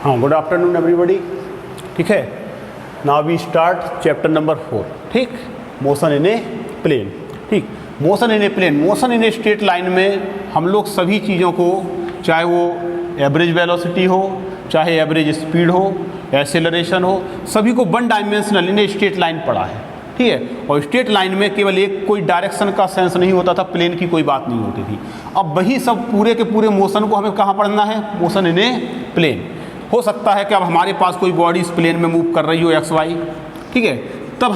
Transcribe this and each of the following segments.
हाँ, good afternoon everybody. ठीक है, now we start chapter number 4। ठीक, मोशन इन ए प्लेन। ठीक, motion in a plane, motion in a straight line में हम लोग सभी चीज़ों को, चाहे वो एवरेज वेलोसिटी हो, चाहे एवरेज स्पीड हो, एक्सेलरेशन हो, सभी को one dimensional in a straight line पढ़ा है। ठीक है, और स्ट्रेट लाइन में केवल एक कोई डायरेक्शन का सेंस नहीं होता था, प्लेन की कोई बात नहीं होती थी। अब वही सब पूरे के पूरे मोशन को हमें कहाँ पढ़ना है? Motion in a plane. हो सकता है कि अब हमारे पास कोई बॉडी इस प्लेन में मूव कर रही हो एक्स वाई, ठीक है, तब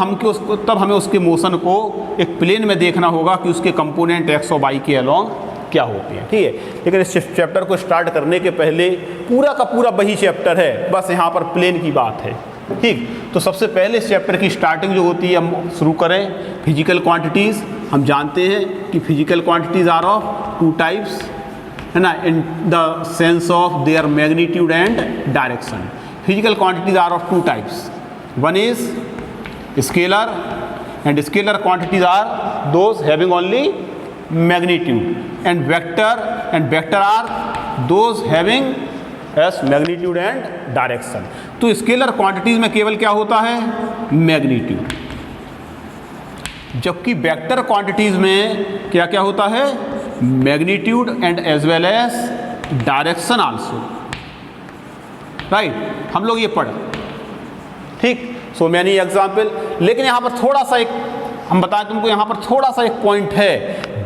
हमें उसके मोशन को एक प्लेन में देखना होगा कि उसके कंपोनेंट एक्स और वाई के अलोंग क्या होते हैं। ठीक है, लेकिन इस चैप्टर को स्टार्ट करने के पहले पूरा का पूरा वही चैप्टर है, बस यहाँ पर प्लेन की बात है। ठीक, तो सबसे पहले इस चैप्टर की स्टार्टिंग जो होती है, हम शुरू करें फिजिकल क्वांटिटीज़। हम जानते हैं कि physical quantities are of two types, है ना, in the sense of their magnitude and direction. Physical quantities are of two types, one is scalar and scalar quantities are those having only magnitude, and vector are those having as magnitude and direction. तो scalar quantities में केवल क्या होता है? Magnitude, जबकि vector quantities में क्या क्या होता है? Magnitude and as well as direction also. Right, हम लोग ये पढ़। ठीक, सो मैनी एग्जाम्पल। लेकिन यहाँ पर थोड़ा सा एक हम बताएं तुमको, यहाँ पर थोड़ा सा एक पॉइंट है।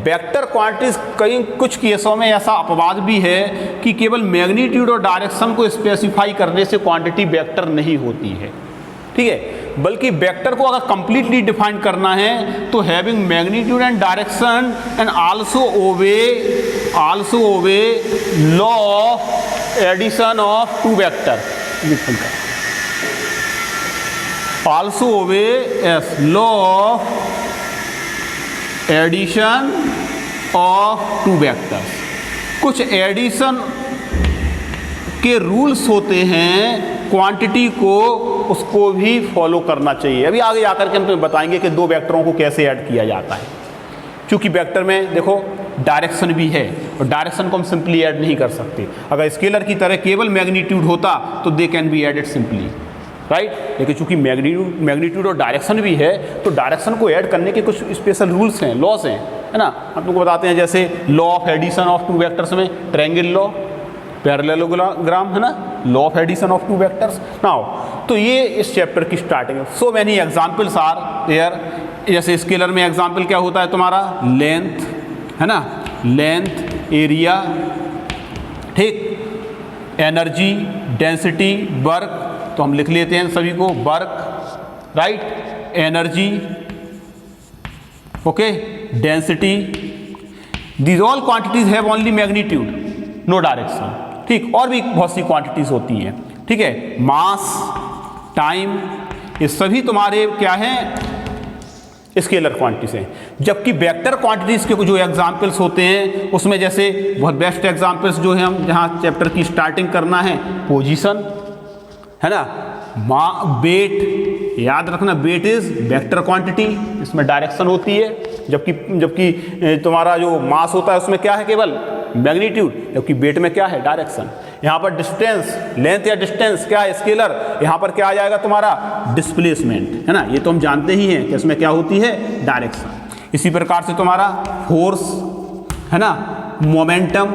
वेक्टर क्वांटिटीज कई कुछ केसों में ऐसा अपवाद भी है कि केवल मैग्नीट्यूड और डायरेक्शन को स्पेसिफाई करने से क्वांटिटी वेक्टर नहीं होती है। ठीक है, बल्कि वेक्टर को अगर कंप्लीटली डिफाइन करना है तो having magnitude and direction and also obey law of addition of two vector, also obeys law of addition of two vectors. कुछ एडिशन के रूल्स होते हैं, क्वांटिटी को उसको भी फॉलो करना चाहिए। अभी आगे आकर के हम तुम्हें बताएंगे कि दो वेक्टरों को कैसे ऐड किया जाता है। क्योंकि वेक्टर में देखो डायरेक्शन भी है, और डायरेक्शन को हम सिंपली ऐड नहीं कर सकते। अगर स्केलर की तरह केवल मैग्नीट्यूड होता तो they can be added simply, right. लेकिन चूंकि मैग्नीट्यूड और डायरेक्शन भी है, तो डायरेक्शन को ऐड करने के कुछ स्पेशल रूल्स हैं, लॉस हैं, है ना। हम तुमको बताते हैं, जैसे law of addition of two vectors में ट्रायंगल लॉ, पैरेललोग्राम, है ना, law of addition of two vectors. Now तो ये इस चैप्टर की स्टार्टिंग है। So many examples are there. जैसे स्केलर में एग्जाम्पल क्या होता है तुम्हारा? लेंथ, है ना, लेंथ, एरिया, ठीक, एनर्जी, डेंसिटी, वर्क, तो हम लिख लेते हैं सभी को, work, right, energy, okay, density. These all quantities have only magnitude, no direction. ठीक, और भी बहुत सी क्वांटिटीज होती हैं, ठीक है, मास, टाइम, ये सभी तुम्हारे क्या हैं? स्केलर क्वांटिटीज हैं। जबकि वेक्टर क्वांटिटीज के जो एग्जाम्पल्स होते हैं, उसमें जैसे बहुत बेस्ट एग्जाम्पल्स जो है, हम जहाँ चैप्टर की स्टार्टिंग करना है, पोजीशन, है ना, वेट, याद रखना वेट इज वेक्टर क्वांटिटी, इसमें डायरेक्शन होती है। जबकि तुम्हारा जो मास होता है उसमें क्या है? केवल मैग्नीट्यूड, जबकि वेट में क्या है? डायरेक्शन। यहाँ पर डिस्टेंस, लेंथ या डिस्टेंस क्या है? स्केलर। यहाँ पर क्या आ जाएगा तुम्हारा? डिस्प्लेसमेंट, है ना, ये तो हम जानते ही हैं कि इसमें क्या होती है? डायरेक्शन। इसी प्रकार से तुम्हारा फोर्स, है ना, momentum,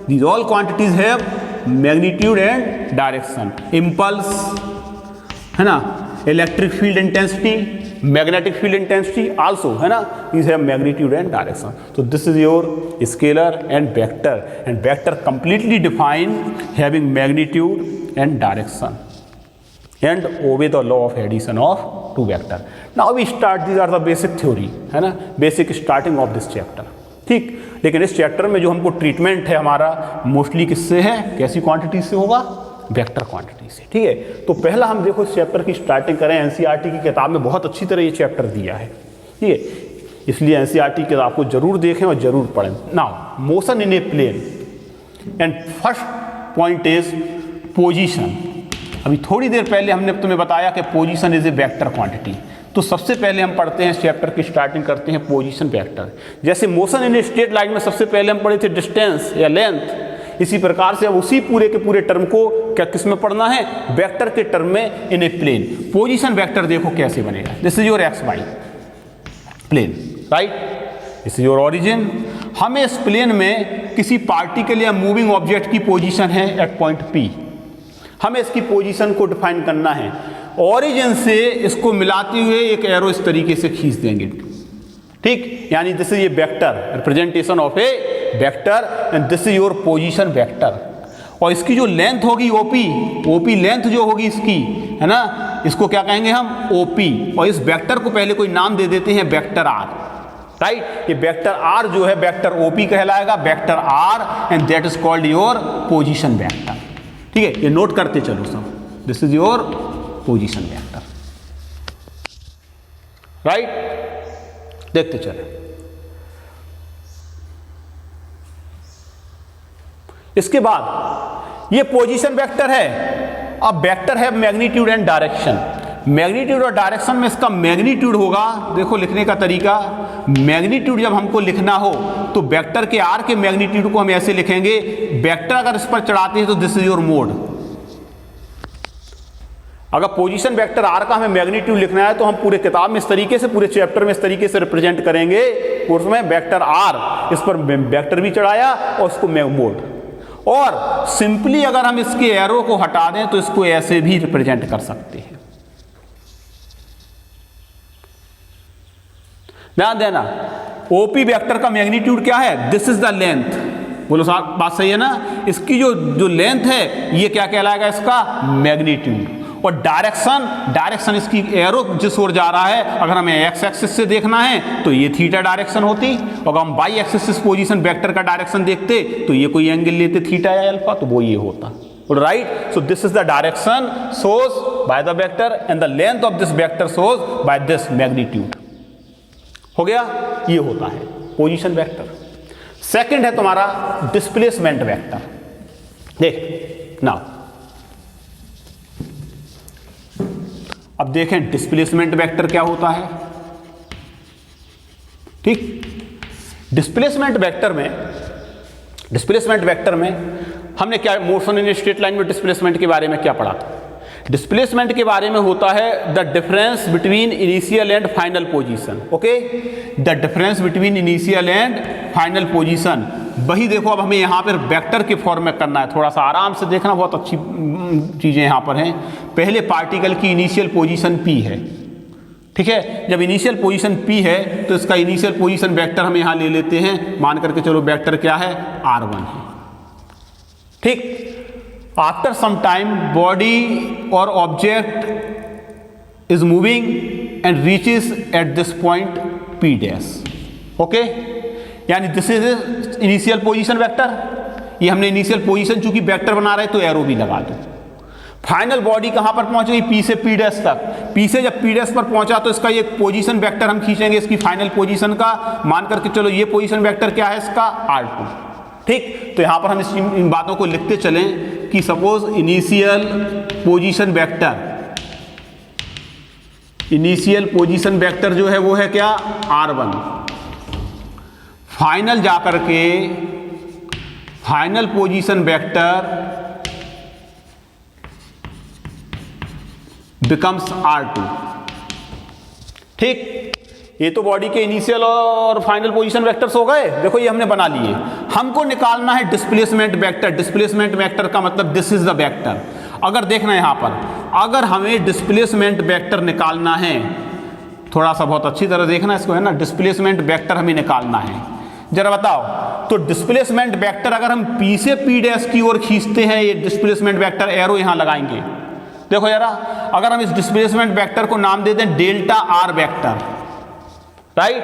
these all quantities have magnitude and direction. Impulse, है ना, electric field intensity, magnetic field intensity also, है ना, these have magnitude and direction. So this is your scalar and vector completely defined having magnitude and direction and obey the law of addition of two vector. Now we start, these are the basic theory, है ना, basic starting of this chapter. ठीक, लेकिन इस chapter में जो हमको treatment है हमारा मोस्टली किससे है? कैसी क्वांटिटी से होगा? वेक्टर क्वांटिटी से। ठीक है, तो पहला हम देखो इस चैप्टर की स्टार्टिंग करें। एनसीईआरटी की किताब में बहुत अच्छी तरह ये चैप्टर दिया है, ठीक है, इसलिए एनसीईआरटी की किताब को जरूर देखें और जरूर पढ़ें। Now motion in a plane, and first point is position. अभी थोड़ी देर पहले हमने तुम्हें बताया कि position is a vector quantity. तो सबसे पहले हम पढ़ते हैं, इस चैप्टर की स्टार्टिंग करते हैं पोजीशन वेक्टर। जैसे motion in a straight line में सबसे पहले हम पढ़े थे डिस्टेंस या लेंथ, इसी प्रकार से अब उसी पूरे के पूरे टर्म को क्या किस में पढ़ना है, वेक्टर के टर्म में in a plane. Position vector देखो कैसे बनेगा, this is your X Y plane, right, this is your origin. हमें इस प्लेन में किसी पार्टिकल या मूविंग ऑब्जेक्ट की पोजीशन है एट पॉइंट पी, हमें इसकी पोजीशन को डिफाइन करना है। ओरिजिन से इसको मिलाते हुए एक एरो इस तरीके से खींच देंगे, ठीक, यानी दिस इज ये vector, representation of A vector and this is your position vector. और इसकी जो लेंथ होगी ओपी लेंथ जो होगी इसकी, है ना, इसको क्या कहेंगे हम, ओपी। और इस वेक्टर को पहले कोई नाम दे देते हैं वेक्टर आर, राइट। ये वेक्टर आर जो है वेक्टर ओपी कहलाएगा, vector R, and that is called your position vector. ठीक है, ये नोट करते चलो सब, this is your position vector, right. देखते चले, इसके बाद ये पोजीशन वेक्टर है। अब वेक्टर है मैग्नीट्यूड एंड डायरेक्शन। मैग्नीट्यूड और डायरेक्शन में इसका मैग्नीट्यूड होगा, देखो लिखने का तरीका, मैग्नीट्यूड जब हमको लिखना हो तो वेक्टर के आर के मैग्नीट्यूड को हम ऐसे लिखेंगे, वेक्टर अगर इस पर चढ़ाते हैं तो दिस इज योर मोड। अगर पोजीशन वेक्टर आर का हमें मैग्नीट्यूड लिखना है तो हम पूरे किताब में इस तरीके से, पूरे चैप्टर में इस तरीके से रिप्रेजेंट करेंगे कोर्स में, वेक्टर आर, इस पर वेक्टर भी चढ़ाया और उसको मोड। और सिंपली अगर हम इसके एरो को हटा दें तो इसको ऐसे भी रिप्रेजेंट कर सकते हैं। ध्यान देना, ओपी वेक्टर का मैग्नीट्यूड क्या है, दिस इज द लेंथ, बोलो साहब बात सही है ना। इसकी जो लेंथ है ये क्या कहलाएगा, इसका मैग्नीट्यूड। और डायरेक्शन इसकी एरो जिस ओर जा रहा है, अगर हमें एक्स एक्सिस से देखना है तो ये थीटा डायरेक्शन होती, और हम वाई एक्सिस से पोजीशन वेक्टर का डायरेक्शन देखते तो ये कोई एंगल लेते थीटा या अल्फा, तो वो ये होता, right. So this is the direction shows by the vector and the length of this vector shows by this magnitude. हो गया, ये होता है पोजीशन वेक्टर। सेकंड है तुम्हारा डिस्प्लेसमेंट वेक्टर। देख नाउ, अब देखें डिस्प्लेसमेंट वेक्टर क्या होता है, ठीक। डिस्प्लेसमेंट वेक्टर में हमने क्या, मोशन इन स्ट्रेट लाइन में डिस्प्लेसमेंट के बारे में क्या पढ़ा था। डिस्प्लेसमेंट के बारे में होता है the difference between initial and final position, okay, the difference between initial and final position. वही देखो अब हमें यहाँ पर वेक्टर के फॉर्म में करना है, थोड़ा सा आराम से देखना, बहुत अच्छी चीज़ें यहाँ पर हैं। पहले पार्टिकल की इनिशियल पोजीशन P है, ठीक है। जब इनिशियल पोजीशन P है तो इसका इनिशियल पोजीशन वेक्टर हम यहाँ ले लेते हैं, मान करके चलो वेक्टर क्या है, R1 है, ठीक। आफ्टर सम टाइम बॉडी और object is moving and reaches at this point P dash, okay, यानी this is initial position vector. ये हमने इनिशियल पोजीशन चूंकि वेक्टर बना रहे तो एरो भी लगा दो। फाइनल बॉडी कहां पर पहुंच गई, P से P डैश तक। P से जब P डैश पर पहुंचा तो इसका ये पोजीशन वेक्टर हम खींचेंगे इसकी फाइनल पोजीशन का, मान करके चलो ये पोजीशन वेक्टर क्या है इसका, R2, ठीक। तो यहां पर हम इन बातों को लिखते चलें कि सपोज इनिशियल पोजीशन वेक्टर जो है वो है क्या, R1। फाइनल जाकर के final position vector becomes R2, ठीक। ये तो बॉडी के इनिशियल और फाइनल पोजीशन वेक्टर्स हो गए, देखो ये हमने बना लिए। हमको निकालना है डिस्प्लेसमेंट वेक्टर। डिस्प्लेसमेंट वेक्टर का मतलब दिस इज द वेक्टर। अगर देखना यहां पर, अगर हमें डिस्प्लेसमेंट वेक्टर निकालना है, थोड़ा सा बहुत अच्छी तरह देखना इसको, है ना, डिस्प्लेसमेंट वेक्टर हमें निकालना है, जरा बताओ। तो डिस्प्लेसमेंट वेक्टर अगर हम P से P डैश की ओर खींचते हैं, ये डिस्प्लेसमेंट वेक्टर एरो यहां लगाएंगे, देखो जरा, अगर हम इस डिस्प्लेसमेंट वेक्टर को नाम दे दें डेल्टा आर वेक्टर, राइट,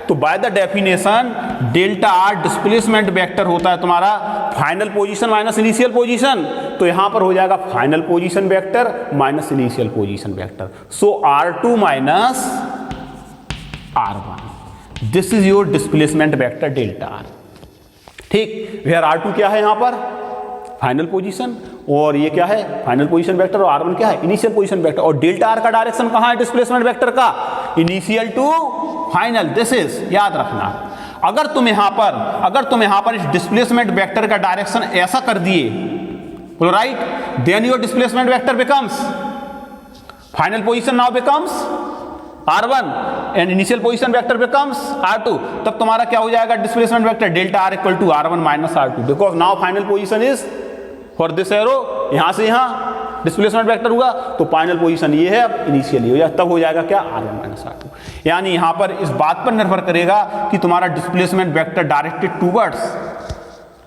तो by the definition delta R displacement vector होता है तुम्हारा final position minus initial position. तो यहां पर हो जाएगा final position vector minus initial position vector, so R2 minus R1, this is your displacement vector delta are, ठीक। वेयर R2 क्या है यहां पर, फाइनल पोजीशन, और ये क्या है, फाइनल पोजीशन वेक्टर, और R1 क्या है, इनिशियल पोजीशन वेक्टर। और डेल्टा आर का डायरेक्शन कहां है डिस्प्लेसमेंट वेक्टर का, initial to final, this is, याद रखना। अगर तुम यहां पर इस डिस्प्लेसमेंट वेक्टर का डायरेक्शन ऐसा कर दिए, बोलो right, then your displacement vector becomes, final position now becomes r1 and initial position vector becomes r2। तब तुम्हारा क्या हो जाएगा displacement vector delta r equal to r1 minus r2, because now final position is for this arrow, यहां से यहां displacement vector हुआ तो फाइनल पोजीशन ये है, अब इनिशियल हो जाए, तब हो जाएगा क्या r1 माइनस r2। यानी यहां पर इस बात पर निर्भर करेगा कि तुम्हारा displacement vector directed towards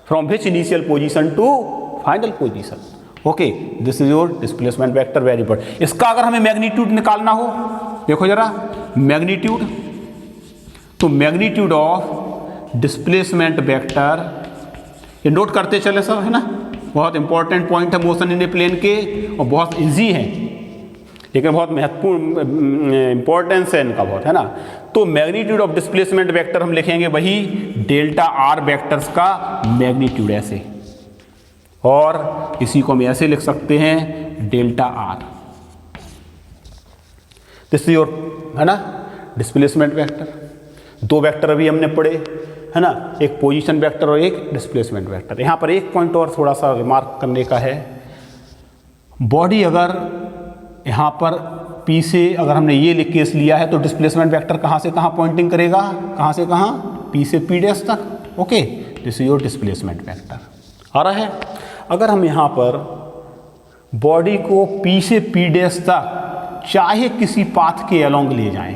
from which initial position to final position. Okay, this is your displacement vector, very important. इसका अगर हमें मैग्नीट्यूड निकालना हो, देखो जरा मैग्नीट्यूड, तो मैग्नीट्यूड ऑफ डिस्प्लेसमेंट वेक्टर, ये नोट करते चले सब, है ना, बहुत इंपॉर्टेंट पॉइंट है मोशन इन ए प्लेन के, और बहुत इजी है लेकिन बहुत महत्वपूर्ण इंपॉर्टेंस है इनका बहुत, है ना। तो मैग्नीट्यूड ऑफ डिस्प्लेसमेंट वेक्टर हम लिखेंगे वही डेल्टा आर वेक्टर्स का मैग्नीट्यूड ऐसे, और इसी को हम ऐसे लिख सकते हैं डेल्टा आर, दिस योर, है ना, डिस्प्लेसमेंट वेक्टर। दो वेक्टर अभी हमने पढ़े, है ना, एक पोजीशन वेक्टर और एक डिस्प्लेसमेंट वेक्टर। यहाँ पर एक पॉइंट और थोड़ा सा रिमार्क करने का है, बॉडी अगर यहाँ पर P से अगर हमने ये केस लिया है तो डिस्प्लेसमेंट वेक्टर कहाँ से कहाँ पॉइंटिंग करेगा, कहाँ से कहाँ, P से P डैश तक। Okay, this is your displacement vector आ रहा है। अगर हम यहाँ पर बॉडी को P से P डैश तक चाहे किसी पाथ के अलोंग ले जाएं,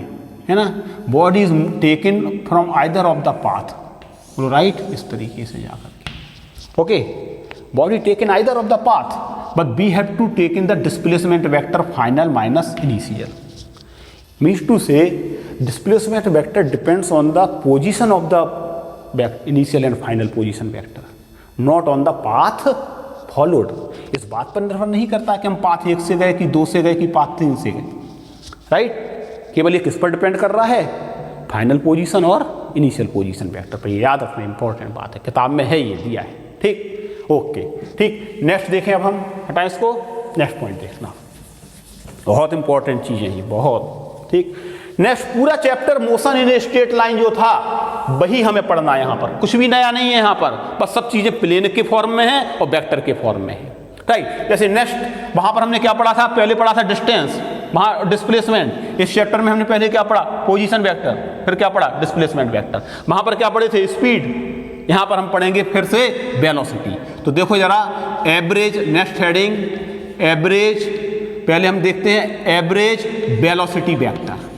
है ना, body is taken from either of the path, बोलो राइट, इस तरीके से जाकर के, okay, body taken either of the path but we have to take in the displacement vector final minus initial, means to से displacement vector depends on the position of the initial and final position vector, not on the path followed. इस बात पर निर्भर नहीं करता कि हम path 1 से गए कि 2 से गए कि पाथ 3 से गए, राइट, केवल ये किस पर डिपेंड कर रहा है, फाइनल पोजीशन और इनिशियल पोजीशन वेक्टर पर। ये याद रखना इंपॉर्टेंट बात है, किताब में है ये दिया है, ठीक, ओके, ठीक। नेक्स्ट देखें, अब हम हटाएं इसको, नेक्स्ट पॉइंट देखना, बहुत इंपॉर्टेंट चीज़ है ये, बहुत, ठीक। नेक्स्ट पूरा chapter motion in straight line जो था वही हमें पढ़ना है, यहाँ पर कुछ भी नया नहीं है, यहाँ पर बस सब चीज़ें प्लेन के फॉर्म में है और वेक्टर के फॉर्म में है, राइट। जैसे नेक्स्ट वहाँ पर हमने क्या पढ़ा था, पहले पढ़ा था डिस्टेंस, वहाँ डिस्प्लेसमेंट। इस चैप्टर में हमने पहले क्या पढ़ा, पोजीशन वेक्टर, फिर क्या पढ़ा, डिस्प्लेसमेंट वेक्टर। वहाँ पर क्या पढ़े थे, स्पीड, यहाँ पर हम पढ़ेंगे फिर से वेलोसिटी। तो देखो जरा एवरेज, नेक्स्ट हेडिंग एवरेज, पहले हम देखते हैं एवरेज वेलोसिटी वेक्टर,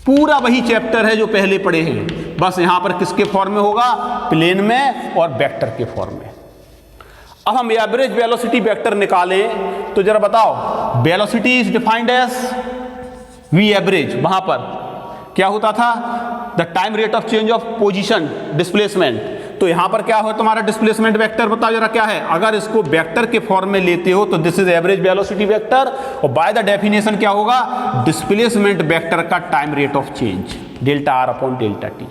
पूरा वही चैप्टर है जो पहले पढ़े हैं, बस यहां पर किसके फॉर्म में होगा, प्लेन में और वेक्टर के फॉर्म में। अब हम एवरेज वेलोसिटी वेक्टर निकालें तो जरा बताओ, velocity is defined as V average, वहां पर क्या होता था, the time rate of change of position displacement. तो यहां पर क्या हो तुम्हारा डिस्प्लेसमेंट वेक्टर, बताओ जरा क्या है, अगर इसको वेक्टर के फॉर्म में लेते हो तो this is average velocity vector, और बाय द डेफिनेशन क्या होगा, डिस्प्लेसमेंट वेक्टर का time rate of change delta R upon delta T.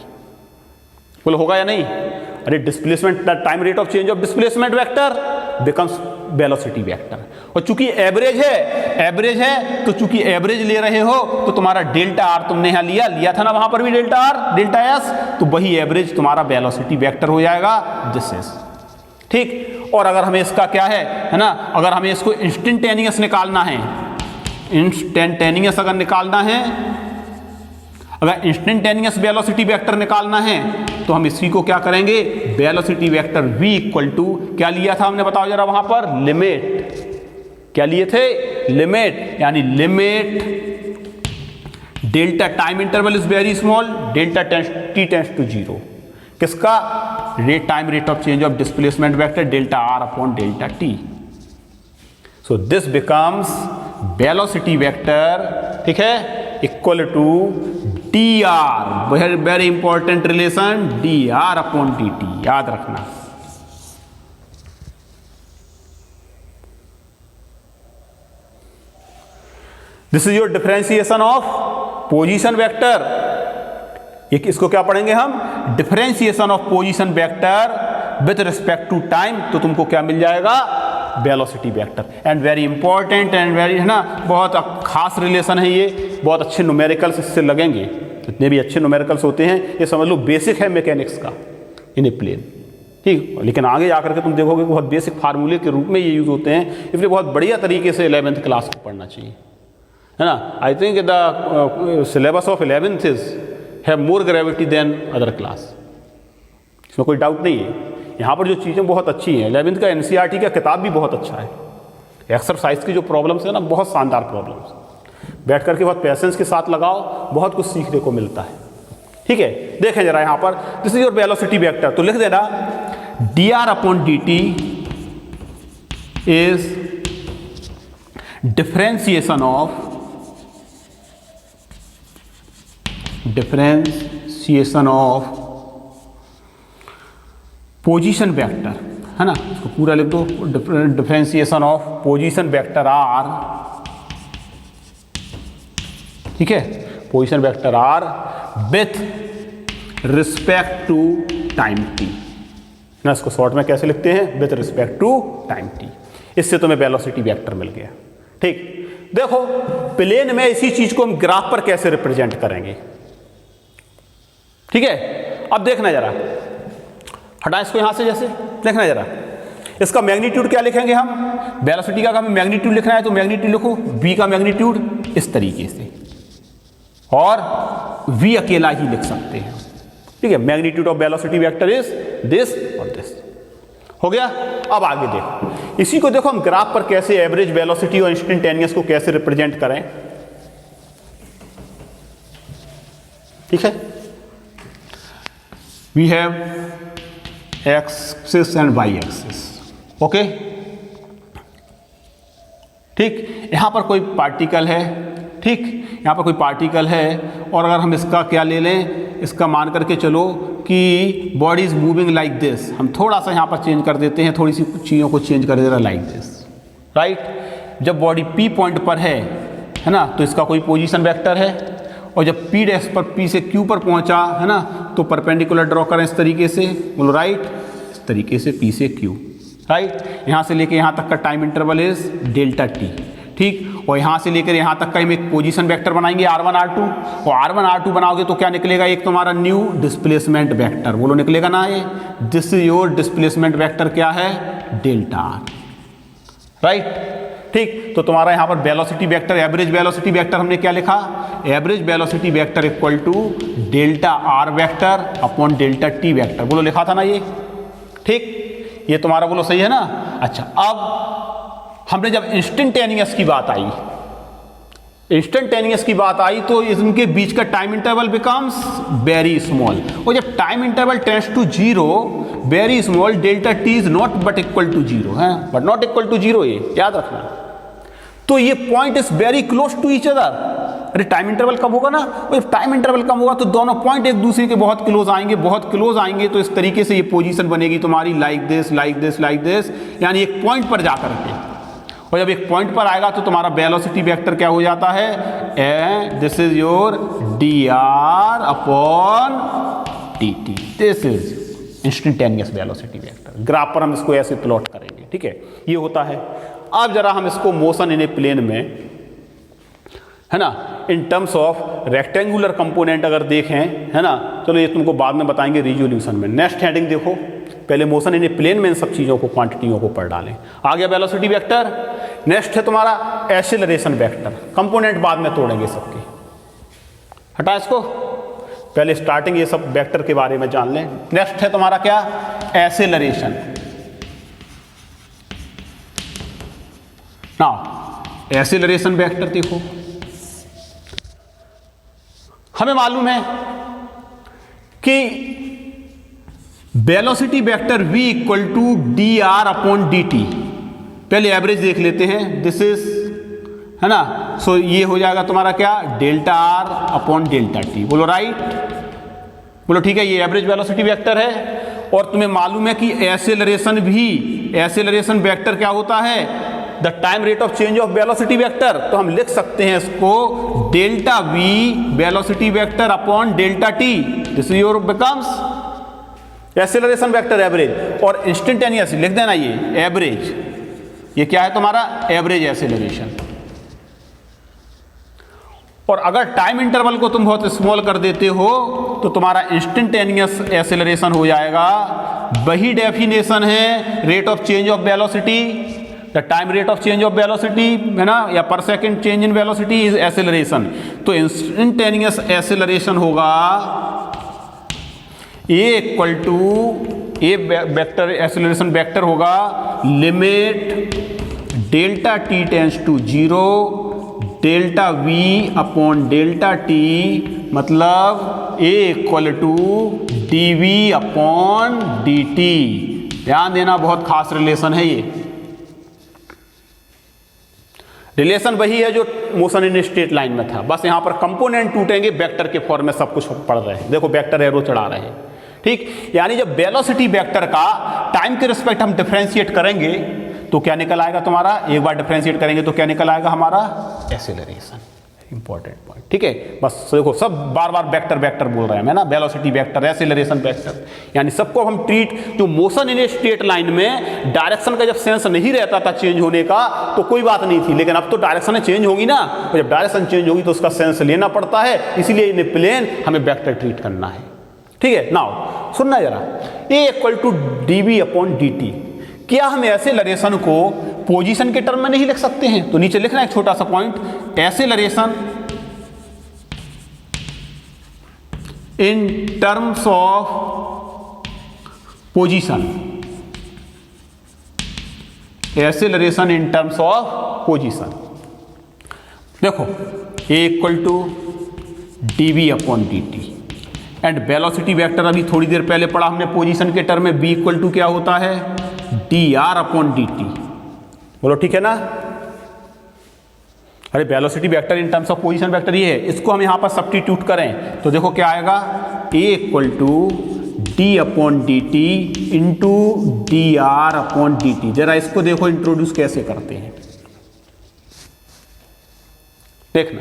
बोलो होगा या नहीं, अरे displacement the time rate of change of displacement vector becomes velocity vector. और चूंकि एवरेज है तो चूंकि एवरेज ले रहे हो तो तुम्हारा डेल्टा आर तुमने यहाँ लिया था ना, वहां पर भी डेल्टा आर डेल्टा एस, तो वही एवरेज तुम्हारा वेलोसिटी वेक्टर हो जाएगा, दिस इज, ठीक। और अगर हमें इसका क्या है ना, अगर हमें इसको इंस्टेंटेनियस निकालना है, इंस्टेंटेनियस अगर निकालना है, अगर इंस्टेंटेनियस वेलोसिटी वेक्टर निकालना है तो हम इसी को क्या करेंगे, velocity vector v equal to क्या लिया था हमने, बताओ जरा, वहां पर लिमिट, क्या लिए थे, लिमिट, यानी limit delta time interval is very small, delta t tends to 0, किसका, time rate of change of displacement vector delta R upon delta T. So this becomes velocity vector, ठीक है, equal to D R, very important relation, D R upon D T, याद रखना। This is your differentiation of position vector, इसको क्या पढ़ेंगे हम, differentiation of position vector with respect to time, तो तुमको क्या मिल जाएगा, velocity vector. And very important and very, है ना, बहुत खास रिलेशन है ये, बहुत अच्छे न्यूमेरिकल्स इससे लगेंगे, जितने भी अच्छे न्यूमेरिकल्स होते हैं ये समझ लो बेसिक है मैकेनिक्स का इन ए प्लेन, ठीक। लेकिन आगे जाकर के तुम देखोगे बहुत बेसिक फार्मूले के रूप में ये यूज़ होते हैं, इसलिए बहुत बढ़िया तरीके से 11th क्लास को पढ़ना चाहिए, है ना। I think the syllabus of 11th is have more gravity than other class, इसमें कोई डाउट नहीं है। यहाँ पर जो चीज़ें बहुत अच्छी हैं, 11th का NCERT का किताब भी बहुत अच्छा है। एक्सरसाइज की जो प्रॉब्लम्स है ना, बहुत शानदार प्रॉब्लम्स, बैठ करके बहुत पेशेंस के साथ लगाओ, बहुत कुछ सीखने को मिलता है, ठीक है। देखें जरा यहाँ पर, this is your velocity vector, तो लिख देना dr/dt is differentiation of position vector, है ना। इसको पूरा लिख दो, differentiation of position vector r, ठीक है, position vector r with respect to time t ना। इसको शॉर्ट में कैसे लिखते हैं, with respect to time t। इससे तुम्हें वेलोसिटी वेक्टर मिल गया, ठीक। देखो प्लेन में इसी चीज को हम ग्राफ पर कैसे रिप्रेजेंट करेंगे, ठीक है। अब देखना जरा, हटा इसको यहां से, जैसे देखना जरा, इसका मैग्नीट्यूड क्या लिखेंगे हम, वेलोसिटी का हमें मैग्नीट्यूड लिखना है तो मैग्नीट्यूड लिखो, v का मैग्नीट्यूड इस तरीके से, और v अकेला ही लिख सकते हैं, ठीक है। Magnitude of velocity vector is this और दिस, हो गया। अब आगे देखो, इसी को देखो हम ग्राफ पर कैसे एवरेज वेलोसिटी और इंस्टेंटेनियस को कैसे रिप्रेजेंट करें, ठीक है। We have axis and Y axis, okay, ठीक। यहां पर कोई पार्टिकल है, ठीक, यहां पर कोई पार्टिकल है, और अगर हम इसका क्या ले लें, इसका मान करके चलो कि body is moving like this, हम थोड़ा सा यहां पर चेंज कर देते हैं, थोड़ी सी चीज़ों को चेंज कर दे रहा लाइक दिस, राइट। जब बॉडी P पॉइंट पर है ना, तो इसका कोई पोजीशन वेक्टर है, और जब P डैश पर P से Q पर पहुंचा, है ना, तो परपेंडिकुलर ड्रॉ करें इस तरीके से, बोलो राइट, इस तरीके से P से Q, राइट। यहां से लेके यहां तक का time interval is delta t, ठीक। और यहां से लेकर यहां तक का हम एक पोजीशन वेक्टर बनाएंगे r1 r2, और r1 r2 बनाओगे तो क्या निकलेगा, एक तुम्हारा न्यू डिस्प्लेसमेंट वेक्टर, बोलो निकलेगा ना ये, this is your displacement vector क्या है, डेल्टा r, राइट, ठीक। तो तुम्हारा यहां पर velocity vector, average velocity vector हमने क्या लिखा, average velocity vector equal to delta r vector upon delta t vector, बोलो लिखा था ना ये, ठीक। ये तुम्हारा बोलो सही है ना। अच्छा, अब हमने जब इंस्टेंटेनियस की बात आई, तो इनके बीच का time interval becomes very small, और जब time interval tends to 0, very small, delta T is not but equal to 0 है, बट नॉट इक्वल टू 0, ये याद रखना। तो ये point is very close to each other. अरे टाइम इंटरवल कम होगा ना, और जब टाइम इंटरवल कम होगा तो दोनों पॉइंट एक दूसरे के बहुत क्लोज आएंगे, तो इस तरीके से ये पोजीशन बनेगी तुम्हारी like this, like this, like this, यानी एक पॉइंट पर जाकर के, और जब एक पॉइंट पर आएगा तो तुम्हारा वेलोसिटी वेक्टर क्या हो जाता है, this is your dr upon dt, this is instantaneous velocity vector. Graph पर हम इसको ऐसे प्लॉट करेंगे, ठीक है, ये होता है। अब जरा हम इसको मोशन इन ए प्लेन में, है ना, इन टर्म्स ऑफ रेक्टेंगुलर कंपोनेंट अगर देखें, है ना, चलो ये तुमको बाद में बताएंगे रिजोल्यूशन में। नेक्स्ट हेडिंग देखो, पहले मोशन इन ए प्लेन में इन सब चीज़ों को, क्वांटिटियों को पढ़ डालें। आ गया वेलोसिटी वेक्टर। नेक्स्ट है तुम्हारा एक्सीलरेशन वेक्टर, कंपोनेंट बाद में तोड़ेंगे सबके, हटा इसको, पहले स्टार्टिंग ये सब वेक्टर के बारे में जान लें। नेक्स्ट है तुम्हारा क्या, एक्सीलरेशन। नाउ एक्सीलरेशन वेक्टर देखो, हमें मालूम है कि velocity vector v equal to dr upon dt। पहले एवरेज देख लेते हैं, दिस इज, है ना, सो ये हो जाएगा तुम्हारा क्या, delta r upon delta t, बोलो राइट, बोलो ठीक है, ये एवरेज वेलोसिटी वेक्टर है। और तुम्हें मालूम है कि एक्सेलरेशन भी, एक्सेलरेशन वेक्टर क्या होता है, the time rate of change of velocity vector, तो हम लिख सकते हैं इसको delta v velocity vector upon delta t, this is your becomes acceleration vector average. और इंस्टेंटेनियस लिख देना ये एवरेज, ये क्या है तुम्हारा, एवरेज एक्सेलरेशन। और अगर टाइम इंटरवल को तुम बहुत स्मॉल कर देते हो तो तुम्हारा इंस्टेंटेनियस एक्सेलरेशन हो जाएगा वही डेफिनेशन है rate of change of velocity, the time rate of change of velocity है ना, या per second change in velocity is acceleration. तो इंस्टेंटेनियस एक्सेलरेशन होगा A equal to A vector acceleration vector होगा limit delta T tends to 0 delta V upon delta T, मतलब A equal to D V upon D T. ध्यान देना, बहुत खास relation है ये। रिलेशन वही है जो मोशन इन स्ट्रेट लाइन में था, बस यहां पर कंपोनेंट टूटेंगे, वेक्टर के फॉर्म में सब कुछ पढ़ रहे हैं। देखो वेक्टर एरो चढ़ा रहे हैं, ठीक। यानी जब वेलोसिटी वेक्टर का टाइम के रिस्पेक्ट हम डिफरेंशिएट करेंगे तो क्या निकल आएगा तुम्हारा, एक बार डिफरेंशिएट करेंगे तो क्या निकल आएगा हमारा, एक्सेलरेशन। इंपॉर्टेंट पॉइंट, ठीक है। बस देखो सब बार बार वेक्टर वेक्टर बोल रहे हैं, है ना, वेलोसिटी वेक्टर, एक्सेलरेशन वेक्टर, यानी सबको हम ट्रीट, जो मोशन इन स्ट्रेट लाइन में डायरेक्शन का जब सेंस नहीं रहता था चेंज होने का तो कोई बात नहीं थी, लेकिन अब तो डायरेक्शन चेंज होगी ना, और जब डायरेक्शन चेंज होगी तो उसका सेंस लेना पड़ता है, इसीलिए इन्हें प्लेन हमें वेक्टर ट्रीट करना है, ठीक है। नाउ सुनना जरा, A equal to D V upon D T, क्या हम एक्सेलरेशन को पोजीशन के टर्म में नहीं लिख सकते हैं? तो नीचे लिखना एक छोटा सा point, acceleration in terms of position, acceleration in terms of position. देखो A equal to D V upon D T and velocity vector अभी थोड़ी देर पहले पढ़ा हमने पोजीशन के टर्म में, बी इक्वल टू क्या होता है, D R upon D T. बोलो ठीक है ना। अरे velocity vector in terms of position vector ये है, इसको हम यहां पर सब्स्टिट्यूट करें तो देखो क्या आएगा, A equal to D upon D T into D R upon D T. जरा इसको देखो इंट्रोड्यूस कैसे करते हैं, देखना।